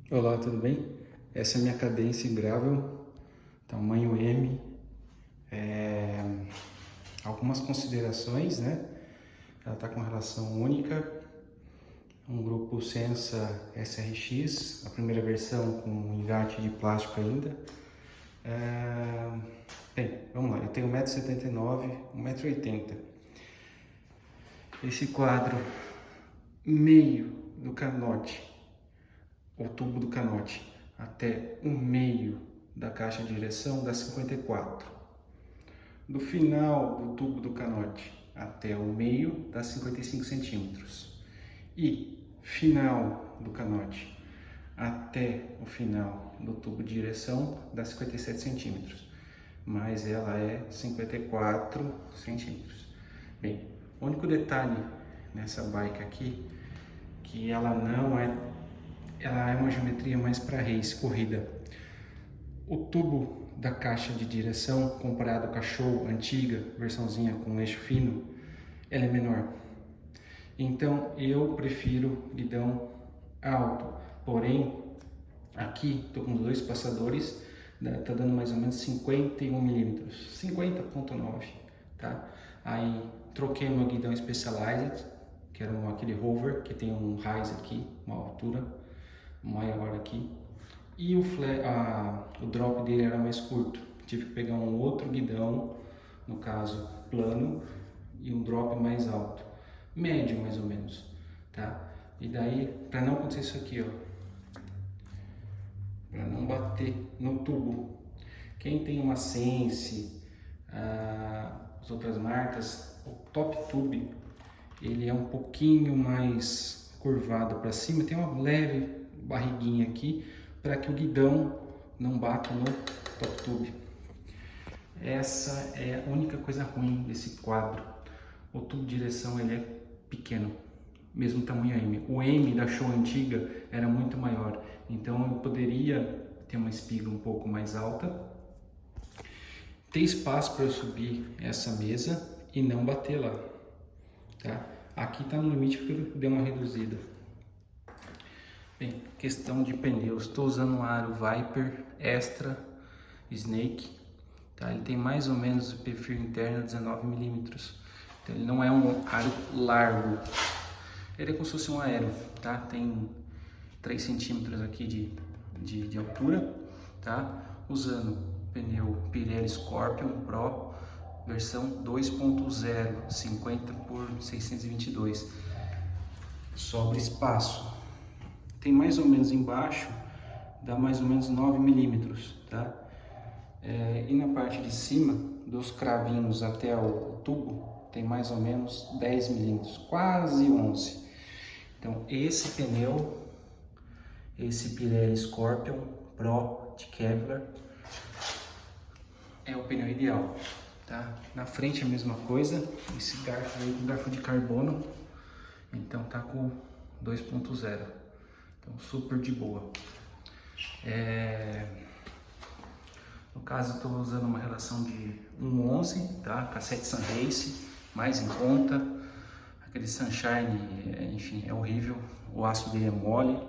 Olá, tudo bem? Essa é a minha cadência Gravel, tamanho M. É, Algumas considerações, né? Ela está com relação única, um grupo Sensa SRX, a primeira versão com engate de plástico ainda. É, Bem, vamos lá, eu tenho 1,79 m, 1,80 m. Esse quadro, meio do canote, o tubo do canote, até o meio da caixa de direção dá 54. Do final do tubo do canote até o meio dá 55 centímetros. E final do canote até o final do tubo de direção dá 57 centímetros. Mas ela é 54 centímetros. Bem, o único detalhe nessa bike aqui que ela é uma geometria mais para race, corrida. O tubo da caixa de direção, comparado com a Show antiga, versãozinha com eixo fino, ela é menor. Então eu prefiro guidão alto. Porém, aqui estou com dois passadores, tá dando mais ou menos 51 milímetros, 50,9, tá? Aí troquei meu guidão Specialized, que era aquele Rover, que tem um rise aqui, uma altura maior aqui. E o drop dele era mais curto. Tive que pegar um outro guidão, no caso plano, e um drop mais alto, médio mais ou menos, tá? E daí, para não acontecer isso aqui, ó, para não bater no tubo. Quem tem uma Sense, as outras marcas, o Top Tube, ele é um pouquinho mais curvado para cima, tem uma leve barriguinha aqui para que o guidão não bata no Top Tube. Essa é a única coisa ruim desse quadro. O tubo de direção ele é pequeno, mesmo tamanho M. O M da Show antiga era muito maior, então eu poderia ter uma espiga um pouco mais alta, ter espaço para eu subir essa mesa e não bater lá, tá? Aqui está no limite porque eu dei uma reduzida. Bem, questão de pneus, estou usando um aro Viper Extra Snake, tá? Ele tem mais ou menos o perfil interno 19 milímetros, então ele não é um aro largo, ele é como se fosse um aero, tá? Tem 3 centímetros aqui de altura, tá? Usando pneu Pirelli Scorpion Pro versão 2.0, 50 por 622. Sobra espaço. Tem mais ou menos embaixo, dá mais ou menos 9 milímetros, tá? E na parte de cima, dos cravinhos até o tubo, tem mais ou menos 10 milímetros, quase 11. Então esse pneu, esse Pirelli Scorpion Pro de Kevlar, é o pneu ideal, tá? Na frente a mesma coisa, esse garfo aí, garfo de carbono, então tá com 2.0, então super de boa. No caso estou usando uma relação de 1:11, tá? Cassete Sunrace, mais em conta. Aquele Sunshine, enfim, é horrível, o aço dele é mole.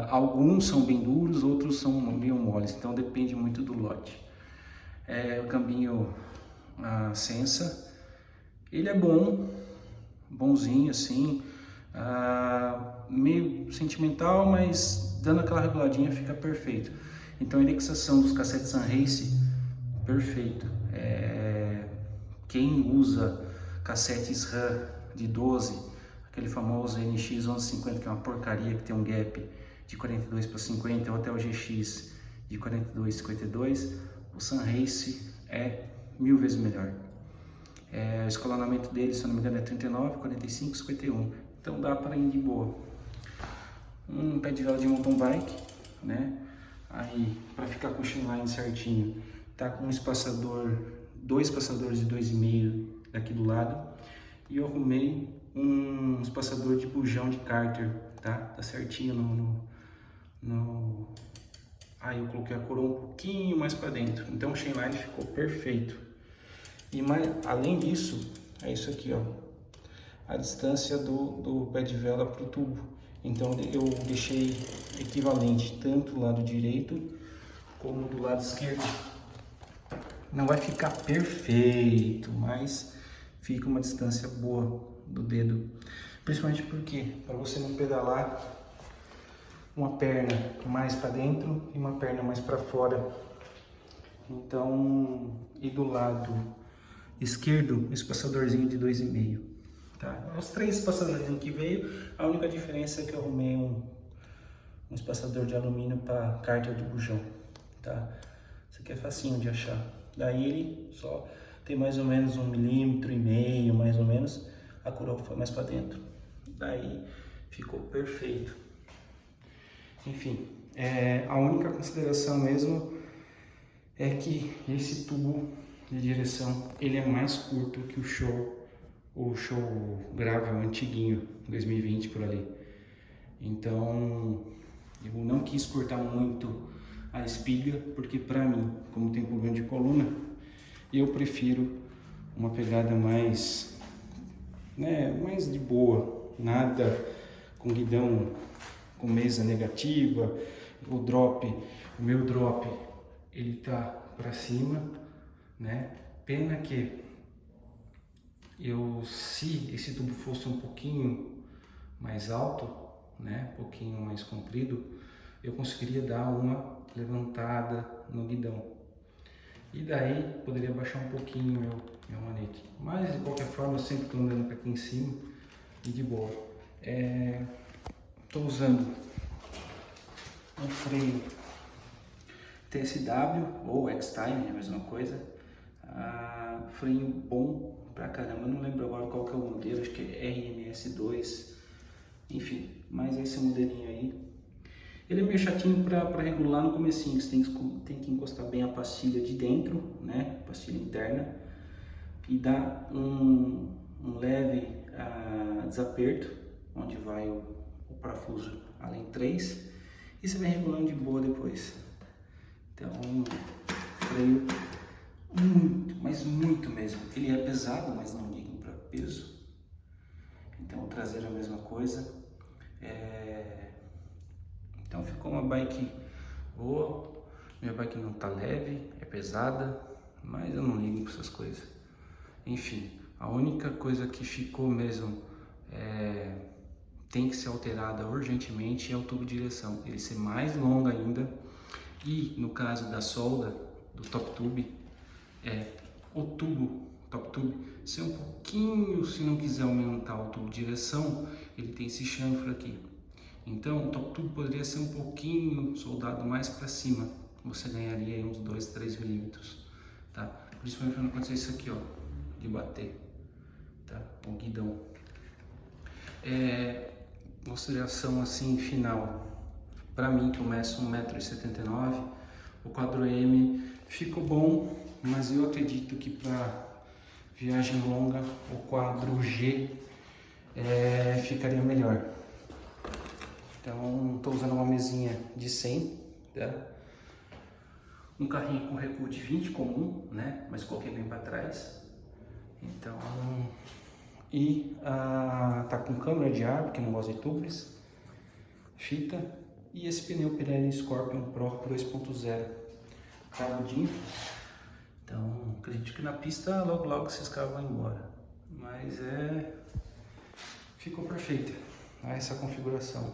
Alguns são bem duros, outros são meio moles, então depende muito do lote. O cambinho Sensa, ele é bom, bonzinho assim, meio sentimental, mas dando aquela reguladinha fica perfeito. Então a indexação dos cassetes Sunrace, perfeito. Quem usa cassetes RAM de 12, aquele famoso NX 1150, que é uma porcaria, que tem um gap de 42 para 50, ou até o GX de 42 52, o Sunrace é 1000 vezes melhor. O escalonamento dele, se eu não me engano, é 39, 45, 51. Então dá para ir de boa. Um pé de vela de mountain bike, né? Aí, para ficar com o chinline certinho, tá com um espaçador, dois espaçadores de 2,5 daqui do lado. E eu arrumei um espaçador de bujão de cárter, tá? Tá certinho Aí eu coloquei a coroa um pouquinho mais para dentro, então o chainline ficou perfeito. E além disso, é isso aqui, ó, a distância do pé de vela para o tubo. Então eu deixei equivalente tanto do lado direito como do lado esquerdo. Não vai ficar perfeito, mas fica uma distância boa do dedo. Principalmente porque para você não pedalar uma perna mais para dentro e uma perna mais para fora. Então, e do lado esquerdo, um espaçadorzinho de 2,5, tá? Os 3 espaçadorzinhos que veio, a única diferença é que eu arrumei um espaçador de alumínio para cárter de bujão, tá? Isso aqui é facinho de achar. Daí ele só tem mais ou menos 1,5 mm, mais ou menos, a coroa foi mais para dentro. Daí ficou perfeito. Enfim, a única consideração mesmo é que esse tubo de direção ele é mais curto que o show Gravel antiguinho, 2020 por ali. Então eu não quis cortar muito a espiga, porque para mim, como tem problema de coluna, eu prefiro uma pegada mais, mais de boa, nada com guidão com mesa negativa. O meu drop ele tá para cima, né? Pena que se esse tubo fosse um pouquinho mais alto, né? Um pouquinho mais comprido, eu conseguiria dar uma levantada no guidão. E daí poderia baixar um pouquinho meu manete. Mas de qualquer forma eu sempre estou andando aqui em cima e de boa. Estou usando um freio TSW ou X-Time, é a mesma coisa. Freio bom pra caramba, eu não lembro agora qual que é o modelo, acho que é RMS2, enfim, mas esse modelinho aí. Ele é meio chatinho para regular no comecinho, você tem que encostar bem a pastilha de dentro, né, pastilha interna, e dar um leve desaperto, onde vai o parafuso além 3, e você vai regulando de boa depois. Então, freio muito, mas muito mesmo. Ele é pesado, mas não ligo para peso. Então, o traseiro é a mesma coisa. Então, ficou uma bike boa. Minha bike não tá leve, é pesada, mas eu não ligo para essas coisas. Enfim, a única coisa que ficou mesmo tem que ser alterada urgentemente é o tubo de direção. Ele ser mais longo ainda. E no caso da solda do top tube, o tubo top tube ser um pouquinho, se não quiser aumentar o tubo de direção, ele tem esse chanfro aqui. Então o top tube poderia ser um pouquinho soldado mais para cima, você ganharia aí uns 2, 3 milímetros, tá? Principalmente para não acontecer isso aqui, ó, de bater, tá? O guidão. Consideração assim final. Para mim, que eu meço 1,79 m, o quadro M ficou bom, mas eu acredito que para viagem longa o quadro G ficaria melhor. Então, estou usando uma mesinha de 100, tá? Um carrinho com recuo de 20 comum, né? Mas coloquei bem para trás. Então, tá com câmera de ar, porque não gosto de tubeless, fita. E esse pneu Pirelli Scorpion Pro 2.0, cabudinho. Então, acredito que na pista logo esses carros vão embora. Mas ficou perfeita essa configuração.